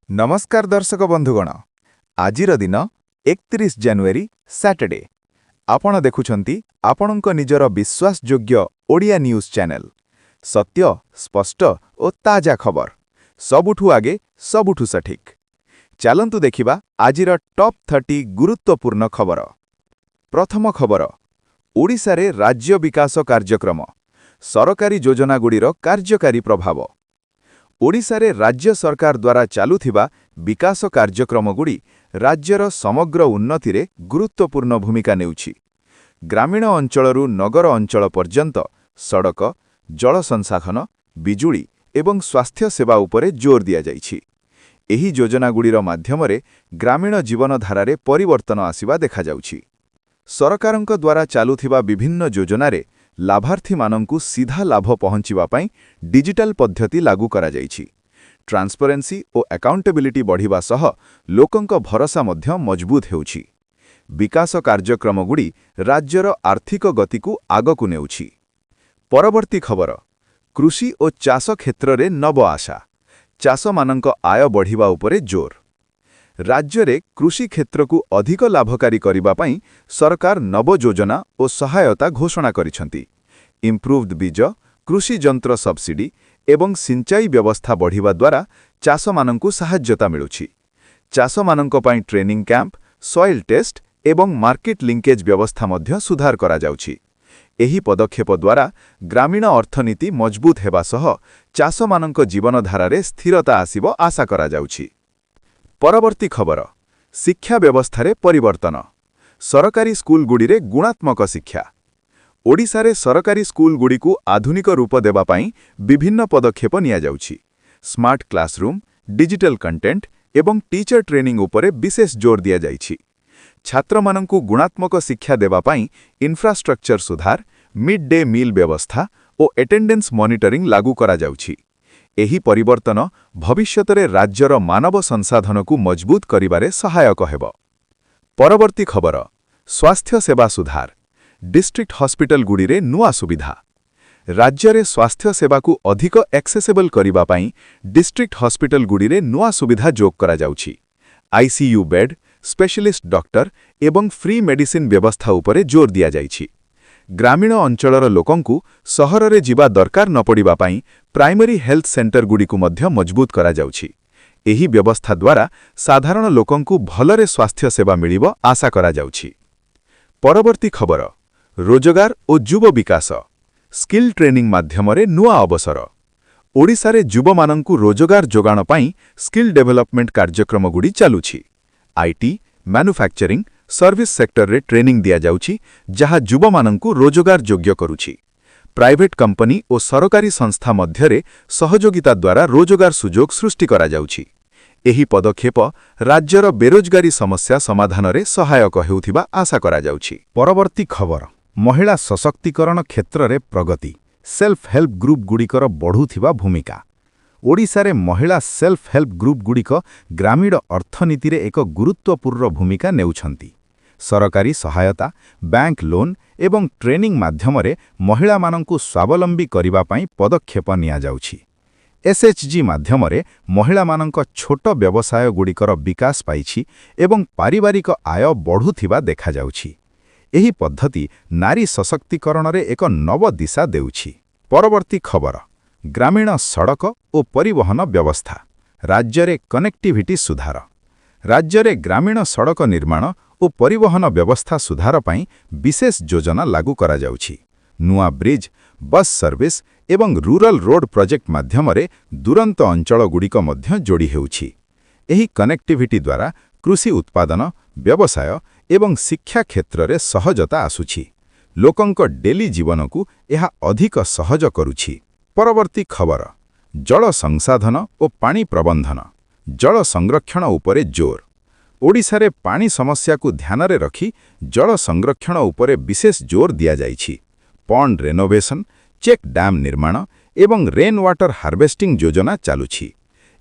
नमस्कार दर्शक बंधुगण आजिर दिन 31 जनवरी सैटरडे आपण देखुछंती आपणक निजर विश्वासयोग्य ओडिया न्यूज चैनल सत्य स्पष्ट और ताजा खबर सबुठु आगे सबुठु सठिक चलंतु देखिबा आजिर टॉप 30 गुरुत्वपूर्ण खबर। प्रथम खबर ओडिशा रे राज्य विकास कार्यक्रम सरकारी योजनागुड़ीर कार्यकारी प्रभाव। ओडिशा रे राज्य सरकार द्वारा चालुथिबा विकास कार्यक्रमगुड़ी राज्यर समग्र उन्नति रे गुरुत्वपूर्ण भूमिका नेउछि। ग्रामीण अंचलरू नगर अंचल पर्यंत सड़क जल संसाधन बिजुली एवं स्वास्थ्य सेवा उपरे जोर दिया जाइछि। एही योजनागुड़ीर माध्यमरे ग्रामीण जीवनधारारे परिवर्तन आसिबा देखा जाउछि। सरकारंक द्वारा चालुथिबा विभिन्न योजनारे लाभार्थी मानंकु सीधा लाभ पहुंचिबा पाई डिजिटल पद्धति लागू करा जाइछि। ट्रांसपेरेंसी और अकाउंटेबिलिटी बढ़िबा सह लोकंक भरोसा मध्य मजबूत हेउछि। विकास कार्यक्रमगुड़ी राज्यर आर्थिक गतिकु आगकु नेउछि। परवर्ती खबर कृषि और चाष क्षेत्र रे नव आशा चाष मानंक आय बढ़िबा उपरे जोर। राज्य रे कृषि क्षेत्र को अधिक लाभकारी करिबा पाई सरकार नव योजना और सहायता घोषणा करिसंती। इम्प्रूव्ड बीज कृषि यंत्र सब्सिडी एवं सिंचाई व्यवस्था बढ़िबा द्वारा चाष मानंकु सहायता मिलुछि। चाष मानंक पाई ट्रेनिंग कैंप सॉइल टेस्ट एवं मार्केट लिंकेज व्यवस्था मध्य सुधार करा जाउछि। एही पदक्षेप द्वारा ग्रामीण अर्थनीति मजबूत हेबा सह चाष मानंक जीवनधारारे स्थिरता आसिबो आशा करा जाउछि। परवर्ती खबर शिक्षा व्यवस्थारे परिवर्तन सरकारी स्कूलगुड़ीरे गुणात्मक शिक्षा। ओडिशा रे सरकारी स्कूलगुड़ीकु आधुनिक रूप देबा पाई विभिन्न पदक्षेप निया जाउछि। स्मार्ट क्लासरूम डिजिटल कंटेंट एवं टीचर ट्रेनिंग उपरे विशेष जोर दिया जाइछि। छात्र मानंकु गुणात्मक शिक्षा देबा पाई इंफ्रास्ट्रक्चर सुधार मिड डे मील व्यवस्था और अटेंडेंस मॉनिटरिंग लागू करा जाउछि। एही परिवर्तन भविष्यतरे राज्यर मानव संसाधन को मजबूत करिबारे सहायक हेबो। परवर्ती खबर स्वास्थ्य सेवा सुधार डिस्ट्रिक्ट हॉस्पिटल गुड़ीरे नुआ सुविधा। राज्य रे स्वास्थ्य सेवा को अधिक एक्सेसिबल करिबा पाई डिस्ट्रिक्ट हॉस्पिटल गुड़ीरे नुआ सुविधा जोग करा जाउछि। आईसीयू बेड स्पेशलिस्ट डॉक्टर एवं फ्री मेडिसिन व्यवस्था उपरे जोर दिया जाइछि। ग्रामीण अंचलर लोकंकु सहर रे जिबा दरकार न पड़िबा पाई प्राइमरी हेल्थ सेंटर गुड़ीकु मध्य मजबूत करा जाउछि। एही व्यवस्था द्वारा साधारण लोकंकु भलरे स्वास्थ्य सेवा मिलिबो आशा करा जाउछि। परवर्ती खबर रोजगार और युव विकास स्किल ट्रेनिंग माध्यमरे नुआ अवसर। ओडिशा रे युव मानंकु रोजगार जोगाण पाई स्किल डेवलपमेंट कार्यक्रम गुड़ी चालुछि। आईटी मैन्युफैक्चरिंग सर्विस सेक्टर रे ट्रेनिंग दिया जाउछि जहा युव मानंकु रोजगार योग्य करुछि। प्राइवेट कंपनी और सरकारी संस्था मध्यरे सहयोगिता द्वारा रोजगार सुजोग सृष्टि करा जाउछि। एही पदक्षेप राज्यर बेरोजगारी समस्या समाधान रे सहायक हेउथिबा आशा करा जाउछि। परवर्ती खबर महिला सशक्तिकरण क्षेत्र रे प्रगति सेल्फ हेल्प ग्रुप गुड़िकर बढ़ुथिबा भूमिका। ओडिशा रे महिला सेल्फ हेल्प ग्रुप गुड़िक ग्रामीण अर्थनीति रे एक गुरुत्वपूर्ण भूमिका नेउछंती। सरकारी सहायता बैंक लोन एवं ट्रेनिंग माध्यमरे महिला मानंकु स्वावलंबी करिबा पाई पदक्षेप निया जाउछि। एसएचजी माध्यमरे महिला मानंक छोट व्यवसाय गुड़िकर विकास पाइछि एवं पारिवारिक आय बढ़ुथिबा देखा जाउछि। एही पद्धति नारी सशक्तिकरण रे एक नव दिशा देउछि। परवर्ती खबर ग्रामीण सड़क और परिवहन व्यवस्था राज्य रे कनेक्टिविटी सुधार। राज्य रे ग्रामीण सड़क निर्माण और परिवहन व्यवस्था सुधार पाई विशेष योजना लागू करा जाउछि। नुआ ब्रिज बस सर्विस एवं रूरल रोड प्रोजेक्ट माध्यमरे दुरंत अंचल गुड़िक मध्य जोड़ी हेउछि। एही कनेक्टिविटी द्वारा कृषि उत्पादन व्यवसाय एवं शिक्षा क्षेत्र रे सहजता आसुछि। लोकंक डेली जीवन को यह अधिक सहज करुछि। परवर्ती खबर जल संसाधन और पानी प्रबंधन जल संरक्षण उपरे जोर। ओडिशा रे पानी समस्या को ध्यान रे रखी जल संरक्षण उपरे विशेष जोर दिया जाइछि। पॉन्ड रेनोवेशन चेक डैम निर्माण एवं रेन वाटर हार्वेस्टिंग योजना चालुछि।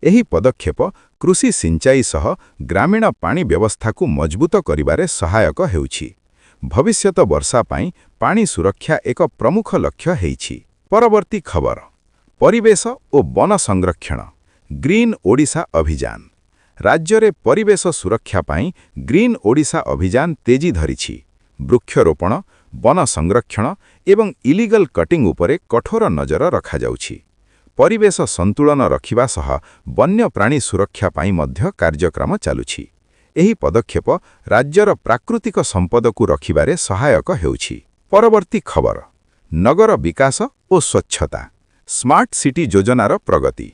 एही पदक्षेप कृषि सिंचाई सह ग्रामीण पानी व्यवस्था को मजबूत करिबारे सहायक हेउछि। भविष्यत वर्षा पाई पानी सुरक्षा एक प्रमुख लक्ष्य हेइछि। परवर्ती खबर परिवेश और वन संरक्षण ग्रीन ओडिशा अभियान ରାଜ୍ୟରେ ପରିବେଶ ସୁରକ୍ଷା ପାଇଁ ଗ୍ରୀନ୍ ଓଡ଼ିଶା ଅଭିଯାନ ତେଜି ଧରିଛି। ବୃକ୍ଷରୋପଣ, ବନ ସଂରକ୍ଷଣ ଏବଂ ଇଲିଗାଲ କଟିଂ ଉପରେ କଠୋର ନଜର ରଖାଯାଉଛି। ପରିବେଶ ସନ୍ତୁଳନ ରଖିବା ସହ ବନ୍ୟପ୍ରାଣୀ ସୁରକ୍ଷା ପାଇଁ ମଧ୍ୟ କାର୍ଯ୍ୟକ୍ରମ ଚାଲୁଛି। ଏହି ପଦକ୍ଷେପ ରାଜ୍ୟର ପ୍ରାକୃତିକ ସମ୍ପଦକୁ ରଖିବାରେ ସହାୟକ ହେଉଛି। ପରବର୍ତ୍ତୀ ଖବର, ନଗର ବିକାଶ ଓ ସ୍ୱଚ୍ଛତା। ସ୍ମାର୍ଟ ସିଟି ଯୋଜନାର ପ୍ରଗତି।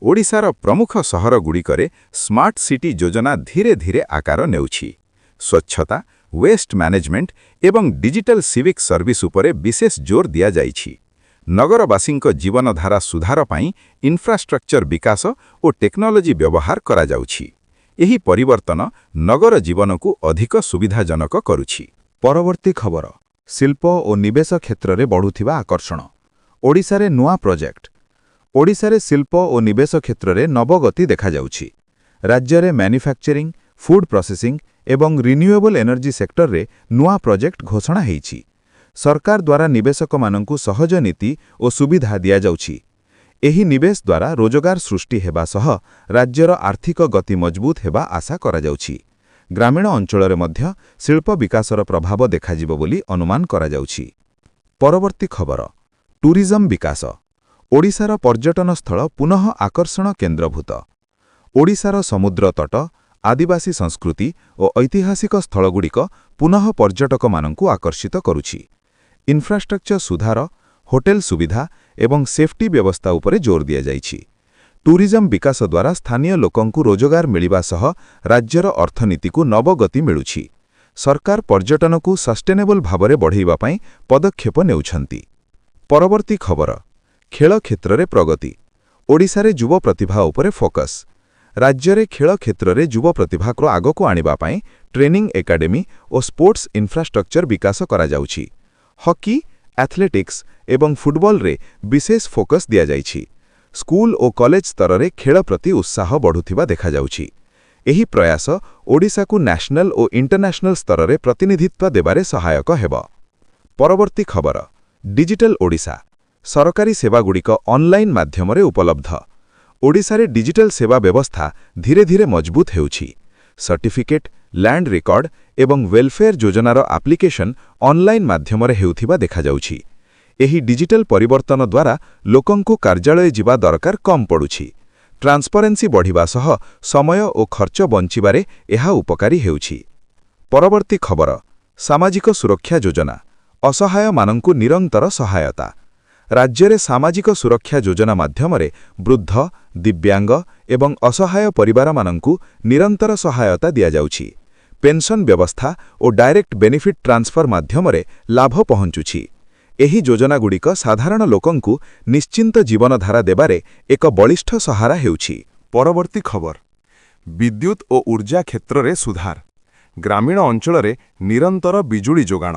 ଓଡ଼ିଶାର ପ୍ରମୁଖ ସହରଗୁଡ଼ିକରେ ସ୍ମାର୍ଟ ସିଟି ଯୋଜନା ଧୀରେ ଧୀରେ ଆକାର ନେଉଛି। ସ୍ୱଚ୍ଛତା, ୱେଷ୍ଟ ମ୍ୟାନେଜମେଣ୍ଟ ଏବଂ ଡିଜିଟାଲ ସିଭିକ୍ ସର୍ଭିସ ଉପରେ ବିଶେଷ ଜୋର ଦିଆଯାଇଛି। ନଗରବାସୀଙ୍କ ଜୀବନଧାରା ସୁଧାର ପାଇଁ ଇନଫ୍ରାଷ୍ଟ୍ରକ୍ଚର ବିକାଶ ଓ ଟେକ୍ନୋଲୋଜି ବ୍ୟବହାର କରାଯାଉଛି। ଏହି ପରିବର୍ତ୍ତନ ନଗର ଜୀବନକୁ ଅଧିକ ସୁବିଧାଜନକ କରୁଛି। ପରବର୍ତ୍ତୀ ଖବର, ଶିଳ୍ପ ଓ ନିବେଶ କ୍ଷେତ୍ରରେ ବଢ଼ୁଥିବା ଆକର୍ଷଣ। ଓଡ଼ିଶାରେ ନୂଆ ପ୍ରୋଜେକ୍ଟ। ଓଡ଼ିଶାରେ ଶିଳ୍ପ ଓ ନିବେଶ କ୍ଷେତ୍ରରେ ନବଗତି ଦେଖାଯାଉଛି। ରାଜ୍ୟରେ ମ୍ୟାନୁଫ୍ୟାକ୍ଚରିଂ, ଫୁଡ୍ ପ୍ରୋସେସିଂ ଏବଂ ରିନ୍ୟୁଏବଲ୍ ଏନର୍ଜି ସେକ୍ଟରରେ ନୂଆ ପ୍ରୋଜେକ୍ଟ ଘୋଷଣା ହୋଇଛି। ସରକାର ଦ୍ୱାରା ନିବେଶକମାନଙ୍କୁ ସହଜ ନୀତି ଓ ସୁବିଧା ଦିଆଯାଉଛି। ଏହି ନିବେଶ ଦ୍ୱାରା ରୋଜଗାର ସୃଷ୍ଟି ହେବା ସହ ରାଜ୍ୟର ଆର୍ଥିକ ଗତି ମଜବୁତ ହେବା ଆଶା କରାଯାଉଛି। ଗ୍ରାମୀଣ ଅଞ୍ଚଳରେ ମଧ୍ୟ ଶିଳ୍ପ ବିକାଶର ପ୍ରଭାବ ଦେଖାଯିବ ବୋଲି ଅନୁମାନ କରାଯାଉଛି। ପରବର୍ତ୍ତୀ ଖବର, ଟୁରିଜମ୍ ବିକାଶ। ଓଡ଼ିଶାର ପର୍ଯ୍ୟଟନସ୍ଥଳ ପୁନଃ ଆକର୍ଷଣ କେନ୍ଦ୍ରଭୂତ। ଓଡ଼ିଶାର ସମୁଦ୍ର ତଟ, ଆଦିବାସୀ ସଂସ୍କୃତି ଓ ଐତିହାସିକ ସ୍ଥଳଗୁଡ଼ିକ ପୁନଃ ପର୍ଯ୍ୟଟକମାନଙ୍କୁ ଆକର୍ଷିତ କରୁଛି। ଇନଫ୍ରାଷ୍ଟ୍ରକ୍ଚର ସୁଧାର, ହୋଟେଲ ସୁବିଧା ଏବଂ ସେଫ୍ଟି ବ୍ୟବସ୍ଥା ଉପରେ ଜୋର ଦିଆଯାଇଛି। ଟୁରିଜମ୍ ବିକାଶ ଦ୍ୱାରା ସ୍ଥାନୀୟ ଲୋକଙ୍କୁ ରୋଜଗାର ମିଳିବା ସହ ରାଜ୍ୟର ଅର୍ଥନୀତିକୁ ନବଗତି ମିଳୁଛି। ସରକାର ପର୍ଯ୍ୟଟନକୁ ସଷ୍ଟେନେବଲ୍ ଭାବରେ ବଢ଼ାଇବା ପାଇଁ ପଦକ୍ଷେପ ନେଉଛନ୍ତି। ପରବର୍ତ୍ତୀ ଖବର, ଖେଳ କ୍ଷେତ୍ରରେ ପ୍ରଗତି। ଓଡ଼ିଶାରେ ଯୁବ ପ୍ରତିଭା ଉପରେ ଫୋକସ୍। ରାଜ୍ୟରେ ଖେଳ କ୍ଷେତ୍ରରେ ଯୁବ ପ୍ରତିଭାକୁ ଆଗକୁ ଆଣିବା ପାଇଁ ଟ୍ରେନିଂ ଏକାଡେମୀ ଓ ସ୍ପୋର୍ଟସ୍ ଇନଫ୍ରାଷ୍ଟ୍ରକ୍ଚର ବିକାଶ କରାଯାଉଛି। ହକି, ଆଥଲେଟିକ୍ସ ଏବଂ ଫୁଟବଲରେ ବିଶେଷ ଫୋକସ୍ ଦିଆଯାଇଛି। ସ୍କୁଲ ଓ କଲେଜ ସ୍ତରରେ ଖେଳ ପ୍ରତି ଉତ୍ସାହ ବଢ଼ୁଥିବା ଦେଖାଯାଉଛି। ଏହି ପ୍ରୟାସ ଓଡ଼ିଶାକୁ ନ୍ୟାସନାଲ ଓ ଇଣ୍ଟରନ୍ୟାସନାଲ ସ୍ତରରେ ପ୍ରତିନିଧିତ୍ୱ ଦେବାରେ ସହାୟକ ହେବ। ପରବର୍ତ୍ତୀ ଖବର, ଡିଜିଟାଲ ଓଡ଼ିଶା। ସରକାରୀ ସେବାଗୁଡ଼ିକ ଅନଲାଇନ ମାଧ୍ୟମରେ ଉପଲବ୍ଧ। ଓଡ଼ିଶାରେ ଡିଜିଟାଲ ସେବା ବ୍ୟବସ୍ଥା ଧୀରେ ଧୀରେ ମଜବୁତ ହେଉଛି। ସର୍ଟିଫିକେଟ୍, ଲ୍ୟାଣ୍ଡ ରେକର୍ଡ ଏବଂ ୱେଲଫେୟାର ଯୋଜନାର ଆପ୍ଲିକେସନ ଅନଲାଇନ ମାଧ୍ୟମରେ ହେଉଥିବା ଦେଖାଯାଉଛି। ଏହି ଡିଜିଟାଲ ପରିବର୍ତ୍ତନ ଦ୍ୱାରା ଲୋକଙ୍କୁ କାର୍ଯ୍ୟାଳୟ ଯିବା ଦରକାର କମ୍ ପଡ଼ୁଛି। ଟ୍ରାନ୍ସପରେନ୍ସି ବଢ଼ିବା ସହ ସମୟ ଓ ଖର୍ଚ୍ଚ ବଞ୍ଚିବାରେ ଏହା ଉପକାରୀ ହେଉଛି। ପରବର୍ତ୍ତୀ ଖବର, ସାମାଜିକ ସୁରକ୍ଷା ଯୋଜନା। ଅସହାୟମାନଙ୍କୁ ନିରନ୍ତର ସହାୟତା। ରାଜ୍ୟରେ ସାମାଜିକ ସୁରକ୍ଷା ଯୋଜନା ମାଧ୍ୟମରେ ବୃଦ୍ଧ, ଦିବ୍ୟାଙ୍ଗ ଏବଂ ଅସହାୟ ପରିବାରମାନଙ୍କୁ ନିରନ୍ତର ସହାୟତା ଦିଆଯାଉଛି। ପେନ୍ସନ୍ ବ୍ୟବସ୍ଥା ଓ ଡାଇରେକ୍ଟ ବେନିଫିଟ୍ ଟ୍ରାନ୍ସଫର ମାଧ୍ୟମରେ ଲାଭ ପହଞ୍ଚୁଛି। ଏହି ଯୋଜନାଗୁଡ଼ିକ ସାଧାରଣ ଲୋକଙ୍କୁ ନିଶ୍ଚିନ୍ତ ଜୀବନଧାରା ଦେବାରେ ଏକ ବଳିଷ୍ଠ ସହାରା ହେଉଛି। ପରବର୍ତ୍ତୀ ଖବର, ବିଦ୍ୟୁତ୍ ଓ ଉର୍ଜା କ୍ଷେତ୍ରରେ ସୁଧାର। ଗ୍ରାମୀଣ ଅଞ୍ଚଳରେ ନିରନ୍ତର ବିଜୁଳି ଯୋଗାଣ।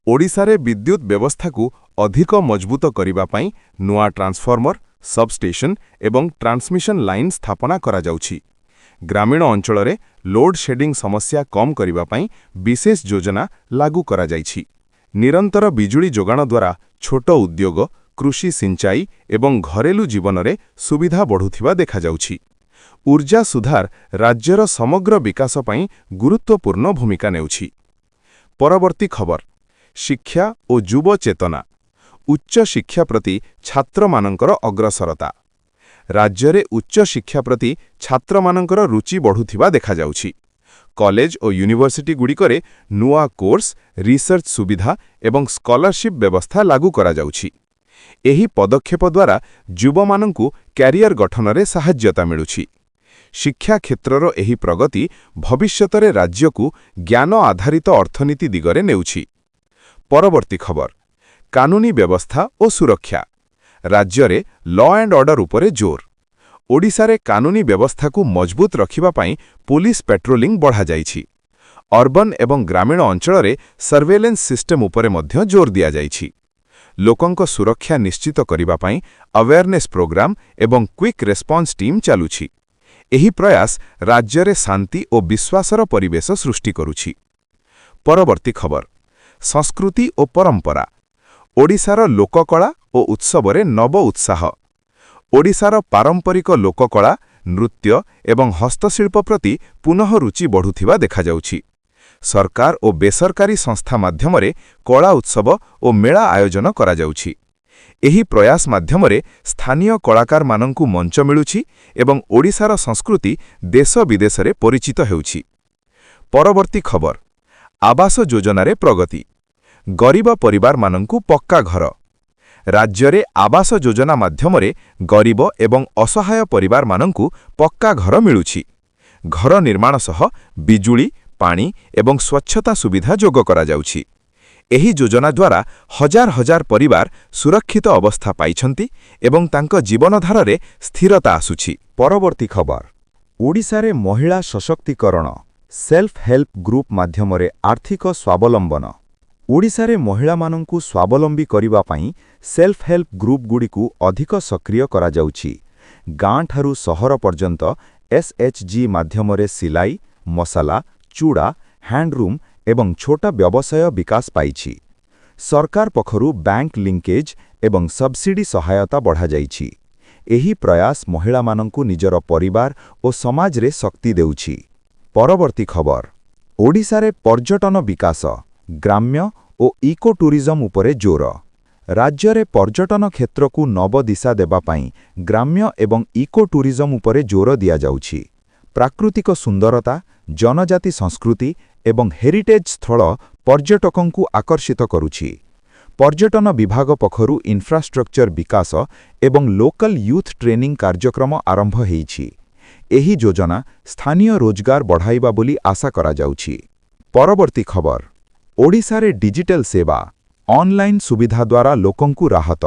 ଓଡ଼ିଶାରେ ବିଦ୍ୟୁତ୍ ବ୍ୟବସ୍ଥାକୁ ଅଧିକ ମଜବୁତ କରିବା ପାଇଁ ନୂଆ ଟ୍ରାନ୍ସଫର୍ମର, ସବଷ୍ଟେସନ ଏବଂ ଟ୍ରାନ୍ସମିଶନ ଲାଇନ୍ ସ୍ଥାପନା କରାଯାଉଛି। ଗ୍ରାମୀଣ ଅଞ୍ଚଳରେ ଲୋଡ୍ ଶେଡିଂ ସମସ୍ୟା କମ୍ କରିବା ପାଇଁ ବିଶେଷ ଯୋଜନା ଲାଗୁ କରାଯାଇଛି। ନିରନ୍ତର ବିଜୁଳି ଯୋଗାଣ ଦ୍ୱାରା ଛୋଟ ଉଦ୍ୟୋଗ, କୃଷି ସିଞ୍ଚାଇ ଏବଂ ଘରେଲୁ ଜୀବନରେ ସୁବିଧା ବଢ଼ୁଥିବା ଦେଖାଯାଉଛି। ଉର୍ଜା ସୁଧାର ରାଜ୍ୟର ସମଗ୍ର ବିକାଶ ପାଇଁ ଗୁରୁତ୍ୱପୂର୍ଣ୍ଣ ଭୂମିକା ନେଉଛି। ପରବର୍ତ୍ତୀ ଖବର, ଶିକ୍ଷା ଓ ଯୁବ ଚେତନା। ଉଚ୍ଚ ଶିକ୍ଷା ପ୍ରତି ଛାତ୍ରମାନଙ୍କର ଅଗ୍ରସରତା। ରାଜ୍ୟରେ ଉଚ୍ଚ ଶିକ୍ଷା ପ୍ରତି ଛାତ୍ରମାନଙ୍କର ରୁଚି ବଢ଼ୁଥିବା ଦେଖାଯାଉଛି। କଲେଜ ଓ ୟୁନିଭର୍ସିଟିଗୁଡ଼ିକରେ ନୂଆ କୋର୍ସ, ରିସର୍ଚ୍ଚ ସୁବିଧା ଏବଂ ସ୍କଲାରସିପ୍ ବ୍ୟବସ୍ଥା ଲାଗୁ କରାଯାଉଛି। ଏହି ପଦକ୍ଷେପ ଦ୍ୱାରା ଯୁବମାନଙ୍କୁ କ୍ୟାରିୟର ଗଠନରେ ସାହାଯ୍ୟତା ମିଳୁଛି। ଶିକ୍ଷା କ୍ଷେତ୍ରର ଏହି ପ୍ରଗତି ଭବିଷ୍ୟତରେ ରାଜ୍ୟକୁ ଜ୍ଞାନ ଆଧାରିତ ଅର୍ଥନୀତି ଦିଗରେ ନେଉଛି। ପରବର୍ତ୍ତୀ ଖବର, କାନୁନୀ ବ୍ୟବସ୍ଥା ଓ ସୁରକ୍ଷା। ରାଜ୍ୟରେ ଲ ଆଣ୍ଡ ଅର୍ଡର ଉପରେ ଜୋର। ଓଡ଼ିଶାରେ କାନୁନୀ ବ୍ୟବସ୍ଥାକୁ ମଜବୁତ ରଖିବା ପାଇଁ ପୁଲିସ ପେଟ୍ରୋଲିଂ ବଢ଼ାଯାଇଛି। ଅର୍ବାନ ଏବଂ ଗ୍ରାମୀଣ ଅଞ୍ଚଳରେ ସର୍ଭେଲେନ୍ସ ସିଷ୍ଟମ ଉପରେ ମଧ୍ୟ ଜୋର ଦିଆଯାଇଛି। ଲୋକଙ୍କ ସୁରକ୍ଷା ନିଶ୍ଚିତ କରିବା ପାଇଁ ଆୱେୟାରନେସ୍ ପ୍ରୋଗ୍ରାମ ଏବଂ କ୍ୱିକ୍ ରେସ୍ପନ୍ସ ଟିମ୍ ଚାଲୁଛି। ଏହି ପ୍ରୟାସ ରାଜ୍ୟରେ ଶାନ୍ତି ଓ ବିଶ୍ୱାସର ପରିବେଶ ସୃଷ୍ଟି କରୁଛି। ପରବର୍ତ୍ତୀ ଖବର, ସଂସ୍କୃତି ଓ ପରମ୍ପରା। ଓଡ଼ିଶାର ଲୋକକଳା ଓ ଉତ୍ସବରେ ନବ ଉତ୍ସାହ। ଓଡ଼ିଶାର ପାରମ୍ପରିକ ଲୋକକଳା, ନୃତ୍ୟ ଏବଂ ହସ୍ତଶିଳ୍ପ ପ୍ରତି ପୁନଃ ରୁଚି ବଢ଼ୁଥିବା ଦେଖାଯାଉଛି। ସରକାର ଓ ବେସରକାରୀ ସଂସ୍ଥା ମାଧ୍ୟମରେ କଳା ଉତ୍ସବ ଓ ମେଳା ଆୟୋଜନ କରାଯାଉଛି। ଏହି ପ୍ରୟାସ ମାଧ୍ୟମରେ ସ୍ଥାନୀୟ କଳାକାରମାନଙ୍କୁ ମଞ୍ଚ ମିଳୁଛି ଏବଂ ଓଡ଼ିଶାର ସଂସ୍କୃତି ଦେଶ ବିଦେଶରେ ପରିଚିତ ହେଉଛି। ପରବର୍ତ୍ତୀ ଖବର, ଆବାସ ଯୋଜନାରେ ପ୍ରଗତି। ଗରିବ ପରିବାରମାନଙ୍କୁ ପକ୍କା ଘର। ରାଜ୍ୟରେ ଆବାସ ଯୋଜନା ମାଧ୍ୟମରେ ଗରିବ ଏବଂ ଅସହାୟ ପରିବାରମାନଙ୍କୁ ପକ୍କା ଘର ମିଳୁଛି। ଘର ନିର୍ମାଣ ସହ ବିଜୁଳି, ପାଣି ଏବଂ ସ୍ୱଚ୍ଛତା ସୁବିଧା ଯୋଗ କରାଯାଉଛି। ଏହି ଯୋଜନା ଦ୍ୱାରା ହଜାର ହଜାର ପରିବାର ସୁରକ୍ଷିତ ଅବସ୍ଥା ପାଇଛନ୍ତି ଏବଂ ତାଙ୍କ ଜୀବନଧାରାରେ ସ୍ଥିରତା ଆସୁଛି। ପରବର୍ତ୍ତୀ ଖବର, ଓଡ଼ିଶାରେ ମହିଳା ସଶକ୍ତିକରଣ, ସେଲ୍ଫ ହେଲ୍ପ ଗ୍ରୁପ ମାଧ୍ୟମରେ ଆର୍ଥିକ ସ୍ୱାବଲମ୍ବନ। ଓଡ଼ିଶାରେ ମହିଳାମାନଙ୍କୁ ସ୍ୱାବଲମ୍ବୀ କରିବା ପାଇଁ ସେଲ୍ଫ ହେଲ୍ପ ଗ୍ରୁପଗୁଡ଼ିକୁ ଅଧିକ ସକ୍ରିୟ କରାଯାଉଛି। ଗାଁଠାରୁ ସହର ପର୍ଯ୍ୟନ୍ତ ଏସ୍ଏଚ୍ଜି ମାଧ୍ୟମରେ ସିଲାଇ, ମସଲା, ଚୁଡ଼ା, ହ୍ୟାଣ୍ଡରୁମ୍ ଏବଂ ଛୋଟ ବ୍ୟବସାୟ ବିକାଶ ପାଇଛି। ସରକାର ପକ୍ଷରୁ ବ୍ୟାଙ୍କ ଲିଙ୍କେଜ ଏବଂ ସବସିଡି ସହାୟତା ବଢ଼ାଯାଇଛି। ଏହି ପ୍ରୟାସ ମହିଳାମାନଙ୍କୁ ନିଜର ପରିବାର ଓ ସମାଜରେ ଶକ୍ତି ଦେଉଛି। ପରବର୍ତ୍ତୀ ଖବର, ଓଡ଼ିଶାରେ ପର୍ଯ୍ୟଟନ ବିକାଶ, ଗ୍ରାମ୍ୟ ଓ ଇକୋ ଟୁରିଜମ ଉପରେ ଜୋର। ରାଜ୍ୟରେ ପର୍ଯ୍ୟଟନ କ୍ଷେତ୍ରକୁ ନବ ଦିଶା ଦେବା ପାଇଁ ଗ୍ରାମ୍ୟ ଏବଂ ଇକୋ ଟୁରିଜମ ଉପରେ ଜୋର ଦିଆଯାଉଛି। ପ୍ରାକୃତିକ ସୁନ୍ଦରତା, ଜନଜାତି ସଂସ୍କୃତି ଏବଂ ହେରିଟେଜ୍ ସ୍ଥଳ ପର୍ଯ୍ୟଟକଙ୍କୁ ଆକର୍ଷିତ କରୁଛି। ପର୍ଯ୍ୟଟନ ବିଭାଗ ପକ୍ଷରୁ ଇନଫ୍ରାଷ୍ଟ୍ରକ୍ଚର ବିକାଶ ଏବଂ ଲୋକାଲ ୟୁଥ୍ ଟ୍ରେନିଂ କାର୍ଯ୍ୟକ୍ରମ ଆରମ୍ଭ ହୋଇଛି। ଏହି ଯୋଜନା ସ୍ଥାନୀୟ ରୋଜଗାର ବଢ଼ାଇବା ବୋଲି ଆଶା କରାଯାଉଛି। ପରବର୍ତ୍ତୀ ଖବର, ଓଡ଼ିଶାରେ ଡିଜିଟାଲ ସେବା, ଅନଲାଇନ ସୁବିଧା ଦ୍ୱାରା ଲୋକଙ୍କୁ ରାହତ।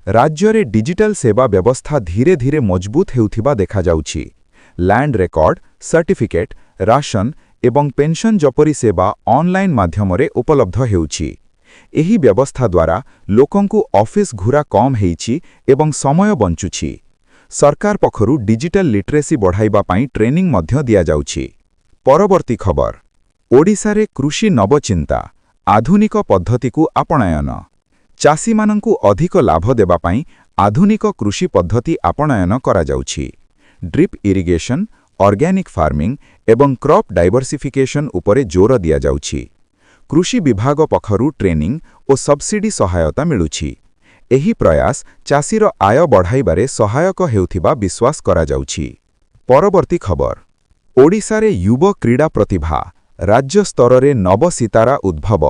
ରାଜ୍ୟରେ ଡିଜିଟାଲ ସେବା ବ୍ୟବସ୍ଥା ଧୀରେ ଧୀରେ ମଜବୁତ ହେଉଥିବା ଦେଖାଯାଉଛି। ଲ୍ୟାଣ୍ଡ ରେକର୍ଡ, ସାର୍ଟିଫିକେଟ୍, ରାସନ ଏବଂ ପେନ୍ସନ ଯେପରି ସେବା ଅନଲାଇନ ମାଧ୍ୟମରେ ଉପଲବ୍ଧ ହେଉଛି। ଏହି ବ୍ୟବସ୍ଥା ଦ୍ୱାରା ଲୋକଙ୍କୁ ଅଫିସ ଘୁରା କମ୍ ହେଉଛି ଏବଂ ସମୟ ବଞ୍ଚୁଛି। ସରକାର ପକ୍ଷରୁ ଡିଜିଟାଲ ଲିଟରେସି ବଢ଼ାଇବା ପାଇଁ ଟ୍ରେନିଂ ମଧ୍ୟ ଦିଆଯାଉଛି। ପରବର୍ତ୍ତୀ ଖବର, ଓଡ଼ିଶାରେ କୃଷି ନବଚିନ୍ତା, ଆଧୁନିକ ପଦ୍ଧତିକୁ ଆପଣାୟନ। ଚାଷୀମାନଙ୍କୁ ଅଧିକ ଲାଭ ଦେବା ପାଇଁ ଆଧୁନିକ କୃଷି ପଦ୍ଧତି ଆପଣାୟନ କରାଯାଉଛି। ଡ୍ରିପ୍ ଇରିଗେସନ୍, ଅର୍ଗାନିକ୍ ଫାର୍ମିଂ ଏବଂ କ୍ରପ୍ ଡାଇଭର୍ସିଫିକେସନ ଉପରେ ଜୋର ଦିଆଯାଉଛି। କୃଷି ବିଭାଗ ପକ୍ଷରୁ ଟ୍ରେନିଂ ଓ ସବସିଡି ସହାୟତା ମିଳୁଛି। ଏହି ପ୍ରୟାସ ଚାଷୀର ଆୟ ବଢ଼ାଇବାରେ ସହାୟକ ହେଉଥିବା ବିଶ୍ୱାସ କରାଯାଉଛି। ପରବର୍ତ୍ତୀ ଖବର, ଓଡ଼ିଶାରେ ଯୁବ କ୍ରୀଡ଼ା ପ୍ରତିଭା, ରାଜ୍ୟ ସ୍ତରରେ ନବସିତାରା ଉଦ୍ଭବ।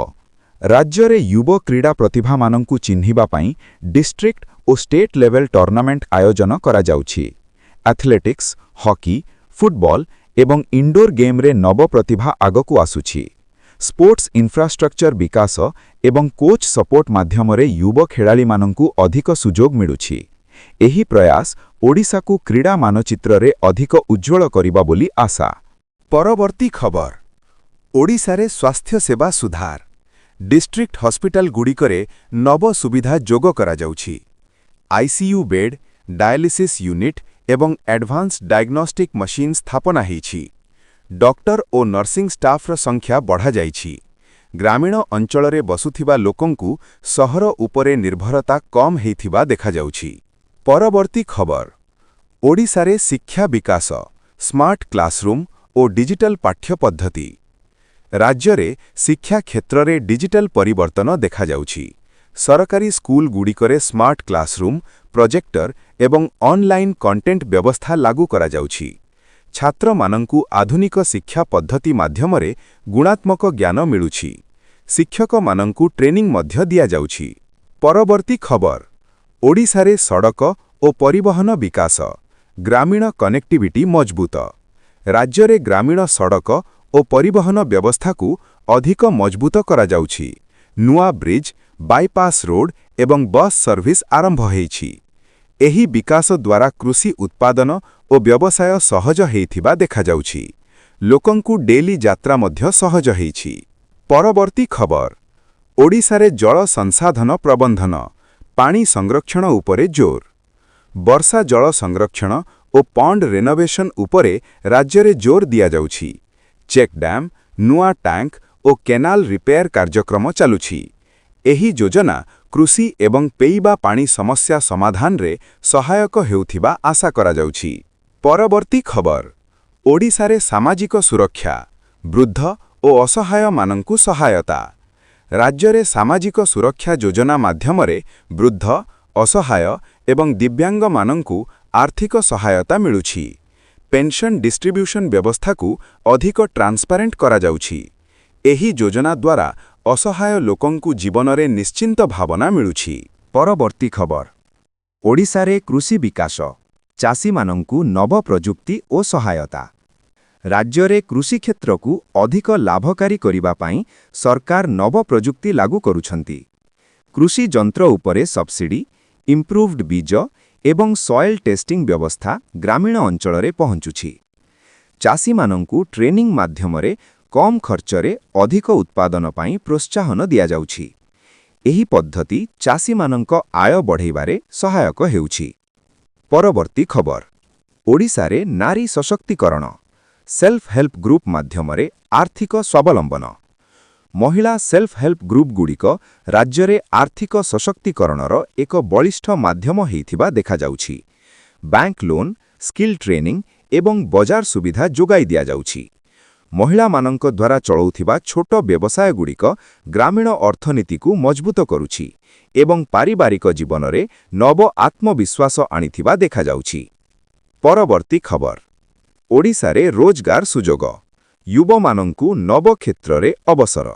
ରାଜ୍ୟରେ ଯୁବ କ୍ରୀଡ଼ା ପ୍ରତିଭାମାନଙ୍କୁ ଚିହ୍ନିବା ପାଇଁ ଡିଷ୍ଟ୍ରିକ୍ଟ ଓ ଷ୍ଟେଟ୍ ଲେଭେଲ ଟୁର୍ଣ୍ଣାମେଣ୍ଟ ଆୟୋଜନ କରାଯାଉଛି। ଆଥଲେଟିକ୍ସ, ହକି, ଫୁଟବଲ ଏବଂ ଇନଡୋର ଗେମ୍ରେ ନବପ୍ରତିଭା ଆଗକୁ ଆସୁଛି। ସ୍ପୋର୍ଟସ୍ ଇନଫ୍ରାଷ୍ଟ୍ରକ୍ଚର ବିକାଶ ଏବଂ କୋଚ୍ ସପୋର୍ଟ ମାଧ୍ୟମରେ ଯୁବ ଖେଳାଳିମାନଙ୍କୁ ଅଧିକ ସୁଯୋଗ ମିଳୁଛି। ଏହି ପ୍ରୟାସ ଓଡ଼ିଶାକୁ କ୍ରୀଡ଼ା ମାନଚିତ୍ରରେ ଅଧିକ ଉଜ୍ଜ୍ୱଳ କରିବା ବୋଲି ଆଶା। ପରବର୍ତ୍ତୀ ଖବର, ଓଡ଼ିଶାରେ ସ୍ୱାସ୍ଥ୍ୟସେବା ସୁଧାର। ଡିଷ୍ଟ୍ରିକ୍ଟ ହସ୍ପିଟାଲଗୁଡ଼ିକରେ ନବ ସୁବିଧା ଯୋଗ କରାଯାଉଛି। ଆଇସିୟୁ ବେଡ୍, ଡାୟାଲିସିସ୍ ୟୁନିଟ୍ ଏବଂ ଆଡଭାନ୍ସ ଡାୟଗ୍ନୋଷ୍ଟିକ୍ ମେସିନ୍ ସ୍ଥାପନା ହୋଇଛି। ଡକ୍ଟର ଓ ନର୍ସିଂ ଷ୍ଟାଫର ସଂଖ୍ୟା ବଢ଼ାଯାଇଛି। ଗ୍ରାମୀଣ ଅଞ୍ଚଳରେ ବସୁଥିବା ଲୋକଙ୍କୁ ସହର ଉପରେ ନିର୍ଭରତା କମ୍ ହୋଇଥିବା ଦେଖାଯାଉଛି। ପରବର୍ତ୍ତୀ ଖବର, ଓଡ଼ିଶାରେ ଶିକ୍ଷା ବିକାଶ, ସ୍ମାର୍ଟ କ୍ଲାସରୁମ୍ ଓ ଡିଜିଟାଲ ପାଠ୍ୟପଦ୍ଧତି। ରାଜ୍ୟରେ ଶିକ୍ଷା କ୍ଷେତ୍ରରେ ଡିଜିଟାଲ ପରିବର୍ତ୍ତନ ଦେଖାଯାଉଛି। ସରକାରୀ ସ୍କୁଲଗୁଡ଼ିକରେ ସ୍ମାର୍ଟ କ୍ଲାସରୁମ୍, ପ୍ରୋଜେକ୍ଟର ଏବଂ ଅନଲାଇନ୍ କଣ୍ଟେଣ୍ଟ ବ୍ୟବସ୍ଥା ଲାଗୁ କରାଯାଉଛି। ଛାତ୍ରମାନଙ୍କୁ ଆଧୁନିକ ଶିକ୍ଷା ପଦ୍ଧତି ମାଧ୍ୟମରେ ଗୁଣାତ୍ମକ ଜ୍ଞାନ ମିଳୁଛି। ଶିକ୍ଷକମାନଙ୍କୁ ଟ୍ରେନିଂ ମଧ୍ୟ ଦିଆଯାଉଛି। ପରବର୍ତ୍ତୀ ଖବର, ଓଡ଼ିଶାରେ ସଡ଼କ ଓ ପରିବହନ ବିକାଶ, ଗ୍ରାମୀଣ କନେକ୍ଟିଭିଟି ମଜବୁତ। ରାଜ୍ୟରେ ଗ୍ରାମୀଣ ସଡ଼କ ଓ ପରିବହନ ବ୍ୟବସ୍ଥାକୁ ଅଧିକ ମଜବୁତ କରାଯାଉଛି। ନୂଆ ବ୍ରିଜ, ବାଇପାସ୍ ରୋଡ୍ ଏବଂ ବସ୍ ସର୍ଭିସ ଆରମ୍ଭ ହୋଇଛି। ଏହି ବିକାଶ ଦ୍ୱାରା କୃଷି ଉତ୍ପାଦନ ଓ ବ୍ୟବସାୟ ସହଜ ହୋଇଥିବା ଦେଖାଯାଉଛି। ଲୋକଙ୍କୁ ଡେଲି ଯାତ୍ରା ମଧ୍ୟ ସହଜ ହୋଇଛି। ପରବର୍ତ୍ତୀ ଖବର, ଓଡ଼ିଶାରେ ଜଳ ସଂସାଧନ ପ୍ରବନ୍ଧନ, ପାଣି ସଂରକ୍ଷଣ ଉପରେ ଜୋର। ବର୍ଷା ଜଳ ସଂରକ୍ଷଣ ଓ ପଣ୍ଡ ରେନୋଭେସନ ଉପରେ ରାଜ୍ୟରେ ଜୋର ଦିଆଯାଉଛି। ଚେକ୍ ଡ୍ୟାମ୍, ନୂଆ ଟ୍ୟାଙ୍କ ଓ କେନାଲ ରିପେୟାର କାର୍ଯ୍ୟକ୍ରମ ଚାଲୁଛି। ଏହି ଯୋଜନା କୃଷି ଏବଂ ପେଇବା ପାଣି ସମସ୍ୟା ସମାଧାନରେ ସହାୟକ ହେଉଥିବା ଆଶା କରାଯାଉଛି। ପରବର୍ତ୍ତୀ ଖବର ଓଡ଼ିଶାରେ ସାମାଜିକ ସୁରକ୍ଷା ବୃଦ୍ଧ ଓ ଅସହାୟମାନଙ୍କୁ ସହାୟତା ରାଜ୍ୟରେ ସାମାଜିକ ସୁରକ୍ଷା ଯୋଜନା ମାଧ୍ୟମରେ ବୃଦ୍ଧ ଅସହାୟ ଏବଂ ଦିବ୍ୟାଙ୍ଗମାନଙ୍କୁ ଆର୍ଥିକ ସହାୟତା ମିଳୁଛି। ପେନ୍ସନ୍ ଡିଷ୍ଟ୍ରିବ୍ୟୁସନ୍ ବ୍ୟବସ୍ଥାକୁ ଅଧିକ ଟ୍ରାନ୍ସପାରେଣ୍ଟ କରାଯାଉଛି। ଏହି ଯୋଜନା ଦ୍ୱାରା ଅସହାୟ ଲୋକଙ୍କୁ ଜୀବନରେ ନିଶ୍ଚିନ୍ତ ଭାବନା ମିଳୁଛି। ପରବର୍ତ୍ତୀ ଖବର ଓଡ଼ିଶାରେ କୃଷି ବିକାଶ ଚାଷୀମାନଙ୍କୁ ନବ ପ୍ରଯୁକ୍ତି ଓ ସହାୟତା ରାଜ୍ୟରେ କୃଷି କ୍ଷେତ୍ରକୁ ଅଧିକ ଲାଭକାରୀ କରିବା ପାଇଁ ସରକାର ନବ ପ୍ରଯୁକ୍ତି ଲାଗୁ କରୁଛନ୍ତି। କୃଷି ଯନ୍ତ୍ର ଉପରେ ସବସିଡି ଇମ୍ପ୍ରୁଭଡ୍ ବୀଜ ଏବଂ ସଏଲ୍ ଟେଷ୍ଟିଂ ବ୍ୟବସ୍ଥା ଗ୍ରାମୀଣ ଅଞ୍ଚଳରେ ପହଞ୍ଚୁଛି। ଚାଷୀମାନଙ୍କୁ ଟ୍ରେନିଂ ମାଧ୍ୟମରେ କମ୍ ଖର୍ଚ୍ଚରେ ଅଧିକ ଉତ୍ପାଦନ ପାଇଁ ପ୍ରୋତ୍ସାହନ ଦିଆଯାଉଛି। ଏହି ପଦ୍ଧତି ଚାଷୀମାନଙ୍କ ଆୟ ବଢ଼ାଇବାରେ ସହାୟକ ହେଉଛି। ପରବର୍ତ୍ତୀ ଖବର ଓଡ଼ିଶାରେ ନାରୀ ସଶକ୍ତିକରଣ ସେଲ୍ଫ ହେଲ୍ପ ଗ୍ରୁପ ମାଧ୍ୟମରେ ଆର୍ଥିକ ସ୍ୱାବଲମ୍ବନ ମହିଳା ସେଲ୍ଫ ହେଲ୍ପ ଗ୍ରୁପଗୁଡ଼ିକ ରାଜ୍ୟରେ ଆର୍ଥିକ ସଶକ୍ତିକରଣର ଏକ ବଳିଷ୍ଠ ମାଧ୍ୟମ ହୋଇଥିବା ଦେଖାଯାଉଛି। ବ୍ୟାଙ୍କ ଲୋନ୍ ସ୍କିଲ୍ ଟ୍ରେନିଂ ଏବଂ ବଜାର ସୁବିଧା ଯୋଗାଇ ଦିଆଯାଉଛି। ମହିଳାମାନଙ୍କ ଦ୍ୱାରା ଚଳାଉଥିବା ଛୋଟ ବ୍ୟବସାୟଗୁଡ଼ିକ ଗ୍ରାମୀଣ ଅର୍ଥନୀତିକୁ ମଜବୁତ କରୁଛି ଏବଂ ପାରିବାରିକ ଜୀବନରେ ନବ ଆତ୍ମବିଶ୍ୱାସ ଆଣିଥିବା ଦେଖାଯାଉଛି। ପରବର୍ତ୍ତୀ ଖବର ଓଡ଼ିଶାରେ ରୋଜଗାର ସୁଯୋଗ ଯୁବମାନଙ୍କୁ ନବ କ୍ଷେତ୍ରରେ ଅବସର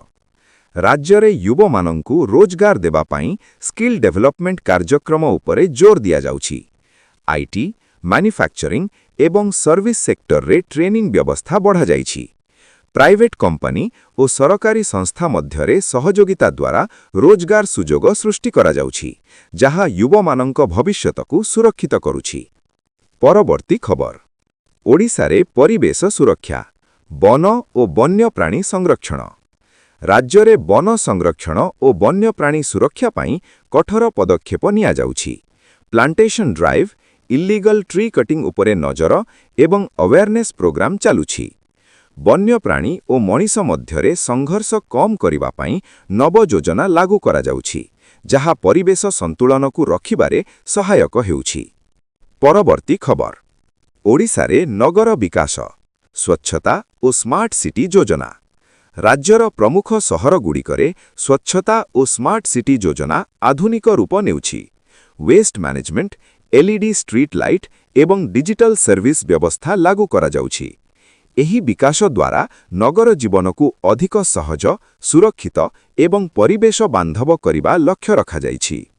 ରାଜ୍ୟରେ ଯୁବମାନଙ୍କୁ ରୋଜଗାର ଦେବା ପାଇଁ ସ୍କିଲ୍ ଡେଭଲପମେଣ୍ଟ କାର୍ଯ୍ୟକ୍ରମ ଉପରେ ଜୋର ଦିଆଯାଉଛି। ଆଇଟି ମ୍ୟାନୁଫ୍ୟାକ୍ଚରିଂ ଏବଂ ସର୍ଭିସ ସେକ୍ଟରରେ ଟ୍ରେନିଂ ବ୍ୟବସ୍ଥା ବଢ଼ାଯାଇଛି। ପ୍ରାଇଭେଟ୍ କମ୍ପାନୀ ଓ ସରକାରୀ ସଂସ୍ଥା ମଧ୍ୟରେ ସହଯୋଗିତା ଦ୍ୱାରା ରୋଜଗାର ସୁଯୋଗ ସୃଷ୍ଟି କରାଯାଉଛି, ଯାହା ଯୁବମାନଙ୍କ ଭବିଷ୍ୟତକୁ ସୁରକ୍ଷିତ କରୁଛି। ପରବର୍ତ୍ତୀ ଖବର ଓଡ଼ିଶାରେ ପରିବେଶ ସୁରକ୍ଷା ବନ ଓ ବନ୍ୟପ୍ରାଣୀ ସଂରକ୍ଷଣ ରାଜ୍ୟରେ ବନ ସଂରକ୍ଷଣ ଓ ବନ୍ୟପ୍ରାଣୀ ସୁରକ୍ଷା ପାଇଁ କଠୋର ପଦକ୍ଷେପ ନିଆଯାଉଛି। Plantation drive illegal tree cutting ଉପରେ ନଜର ଏବଂ ଆୱେରନେସ୍ ପ୍ରୋଗ୍ରାମ ଚାଲୁଛି। ବନ୍ୟପ୍ରାଣୀ ଓ ମଣିଷ ମଧ୍ୟରେ ସଂଘର୍ଷ କମ୍ କରିବା ପାଇଁ ନବ ଯୋଜନା ଲାଗୁ କରାଯାଉଛି, ଯାହା ପରିବେଶ ସନ୍ତୁଳନକୁ ରଖିବାରେ ସହାୟକ ହେଉଛି। ପରବର୍ତ୍ତୀ ଖବର ଓଡ଼ିଶାରେ ନଗର ବିକାଶ ସ୍ୱଚ୍ଛତା ଓ ସ୍ମାର୍ଟ ସିଟି ଯୋଜନା ରାଜ୍ୟର ପ୍ରମୁଖ ସହରଗୁଡ଼ିକରେ ସ୍ୱଚ୍ଛତା ଓ ସ୍ମାର୍ଟ ସିଟି ଯୋଜନା ଆଧୁନିକ ରୂପ ନେଉଛି। Waste management LED street light ଏବଂ ଡିଜିଟାଲ ସର୍ଭିସ୍ ବ୍ୟବସ୍ଥା ଲାଗୁ କରାଯାଉଛି। ଏହି ବିକାଶ ଦ୍ୱାରା ନଗର ଜୀବନକୁ ଅଧିକ ସହଜ ସୁରକ୍ଷିତ ଏବଂ ପରିବେଶ ବାନ୍ଧବ କରିବା ଲକ୍ଷ୍ୟ ରଖାଯାଇଛି।